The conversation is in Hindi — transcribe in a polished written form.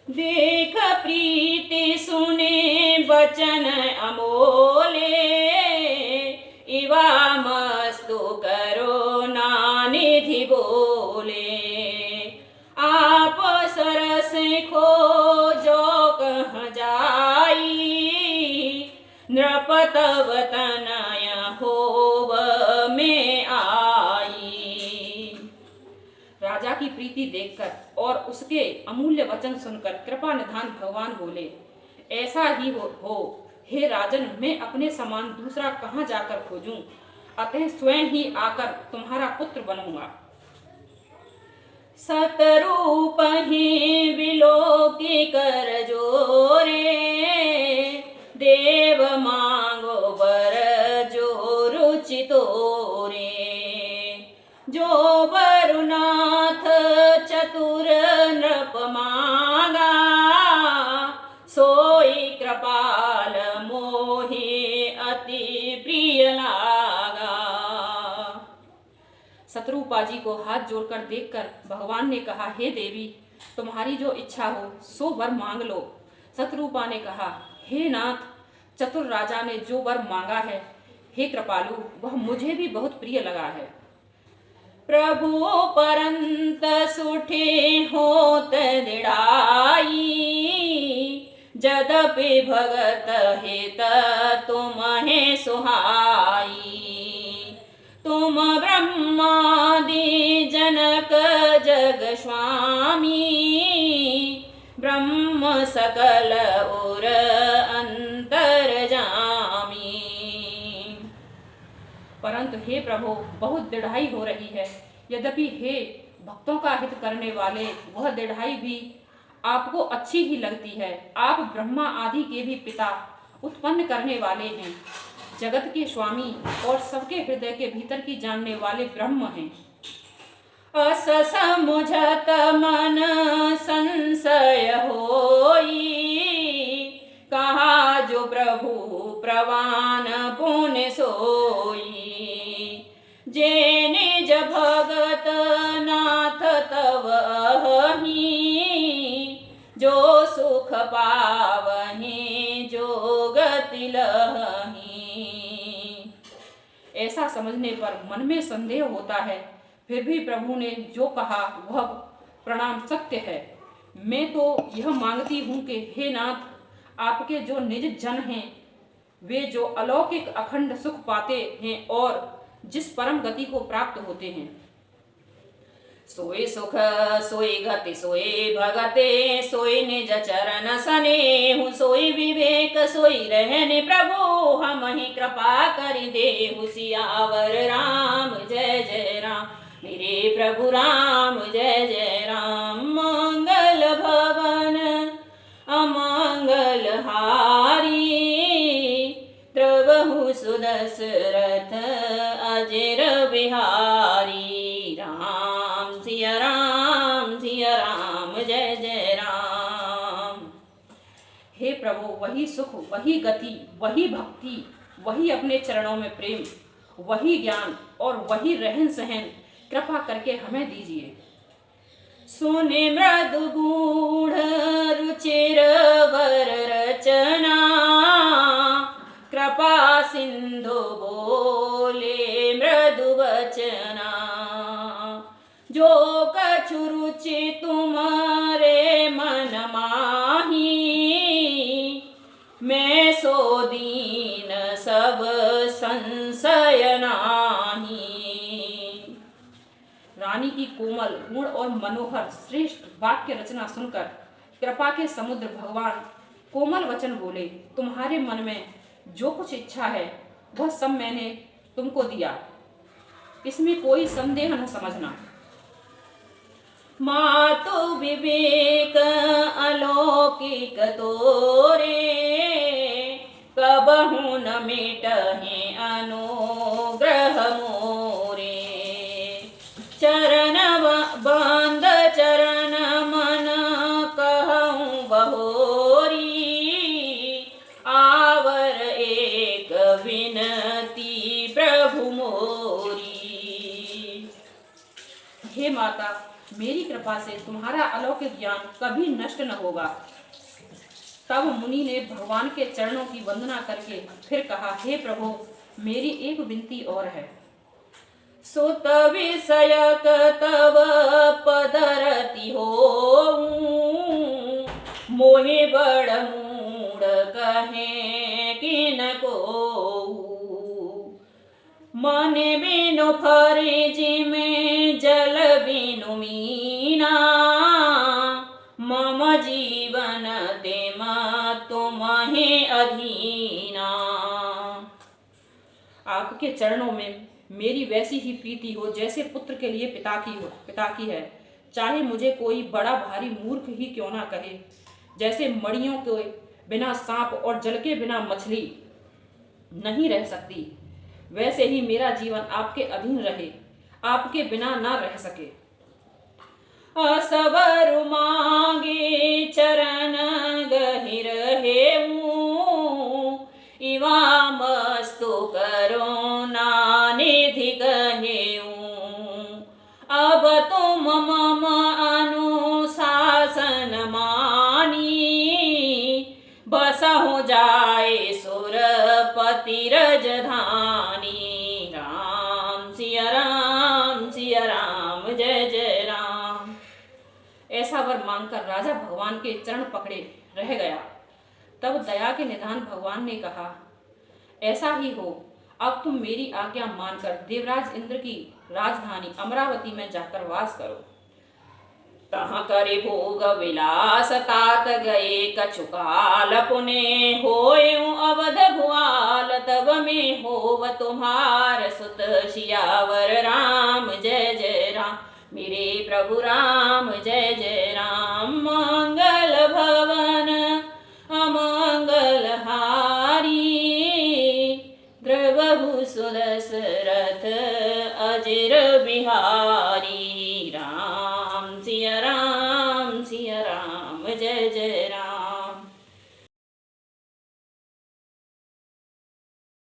देख प्रीति सुने बचन अमोले, इवा मस्तु करुणा निधि बोले। आप सरस खोजो कहाँ जाई, नृपतव तनय होव में आई। राजा की प्रीति देखकर और उसके अमूल्य वचन सुनकर कृपा निधान भगवान बोले, ऐसा ही हो हे राजन, मैं अपने समान दूसरा कहाँ जाकर खोजूं, अतः स्वयं ही आकर तुम्हारा पुत्र बनूंगा। सतरूप ही विलोकी कर जोरे, देव मांगो वर जो रुचि तोरे। जो वरुनाथ चतुर नृप मांगा, सोई कृपाल मोहि अति प्रिय लागा। शत्रुपा जी को हाथ जोड़कर देखकर भगवान ने कहा, हे देवी, तुम्हारी जो इच्छा हो सो वर मांग लो। शत्रुपा ने कहा, हे नाथ, चतुर राजा ने जो वर मांगा है, हे कृपालु, वह मुझे भी बहुत प्रिय लगा है। प्रभु परंत सुठे होत दिड़ाई, जदपि भगत हित तुम्हें सुहाई। तुम ब्रह्मादि जनक जग स्वामी, ब्रह्म सकल उर अंतर जामी। परंतु हे प्रभु, बहुत दिढ़ाई हो रही है। यद्यपि हे भक्तों का हित करने वाले, वह दिढ़ाई भी आपको अच्छी ही लगती है। आप ब्रह्मा आदि के भी पिता, उत्पन्न करने वाले हैं, जगत के स्वामी और सबके हृदय के भीतर की जानने वाले ब्रह्म हैं। अस समुझत मन संशय होई, कहा जो प्रभु प्रवान पुण्य सोई। जे निज भगत नाथ तव अहि, जो सुख पावहि जो गति लहि। ऐसा समझने पर मन में संदेह होता है, फिर भी प्रभु ने जो कहा वह प्रणाम सत्य है। मैं तो यह मांगती हूँ कि हे नाथ, आपके जो निज जन हैं, वे जो अलौकिक अखंड सुख पाते हैं और जिस परम गति को प्राप्त होते हैं, सोई सुख सोई गति सोई भगते, सोई निज चरण सनेहु, सोई विवेक सोई रहने प्रभु, हम ही कृपा करि देहु। सियावर राम जय जय राम, मेरे प्रभु राम जय जय राम। मंगल भवन अमंगल हारी, द्रवहु सुदशरथ अजर बिहारी। राम सिया राम जय जय राम। हे प्रभु, वही सुख, वही गति, वही भक्ति, वही अपने चरणों में प्रेम, वही ज्ञान और वही रहन सहन कृपा करके हमें दीजिए। सुने मृदु गूढ़ रुचिर वर रचना, कृपा सिंधु बोले मृदु वचना। जो कछु रुचि तुम्हारे मन माही, मैं सो दीन सब संशय नाही। रानी की कोमल गुण और मनोहर श्रेष्ठ वाक्य रचना सुनकर कृपा के समुद्र भगवान कोमल वचन बोले, तुम्हारे मन में जो कुछ इच्छा है वह सब मैंने तुमको दिया, इसमें कोई संदेह न समझना। मातु विवेक अलौकिक तोरे, कबहु न मिटहि अनुग्रह मोरे। चरण बंद चरण मन कहूँ बहोरी, आवर एक विनती प्रभु मोरी। हे माता, मेरी कृपा से तुम्हारा अलौकिक ज्ञान कभी नष्ट न होगा। तब मुनि ने भगवान के चरणों की वंदना करके फिर कहा, हे प्रभु, मेरी एक विनती और है। सुत विषयक तव पदरति हो, मोहि बड़ मूढ़ कहे किनको। मन बिनु फरे जिमे जल बिनु मीना, मम जीवन तेम तुम्हें अधीना। आपके चरणों में मेरी वैसी ही प्रीति हो जैसे पुत्र के लिए पिता की है। चाहे मुझे कोई बड़ा भारी मूर्ख ही क्यों ना कहे। जैसे मड़ियों के बिना सांप और जल के बिना मछली नहीं रह सकती, वैसे ही मेरा जीवन आपके अधीन रहे, आपके बिना ना रह सके। असबर मांगे चरण गहिर हेऊ, इवामस्तु करुणा निधि कहेऊ। अब तुम मम अनुशासन मानी, बसहु जाए सुरपति रजधानी। राम सिया राम सिया राम, जय जय राम। ऐसा वर मांगकर राजा भगवान के चरण पकड़े रह गया। तब दया के निधान भगवान ने कहा, ऐसा ही हो, अब तुम मेरी आज्ञा मानकर देवराज इंद्र की राजधानी अमरावती में जाकर वास करो। तहाँ करे भोग विलास तात गए कछुकाल, पुने होयु अवध भुआल। तब में होव तुम्हार सुत सियावर राम, जय जय राम। मेरे प्रभु राम, जय जय राम। मंगल भवन अमंगल हारी, द्रवहु सुदशरथ अजिर बिहारी। राम सिया राम, जय जय राम।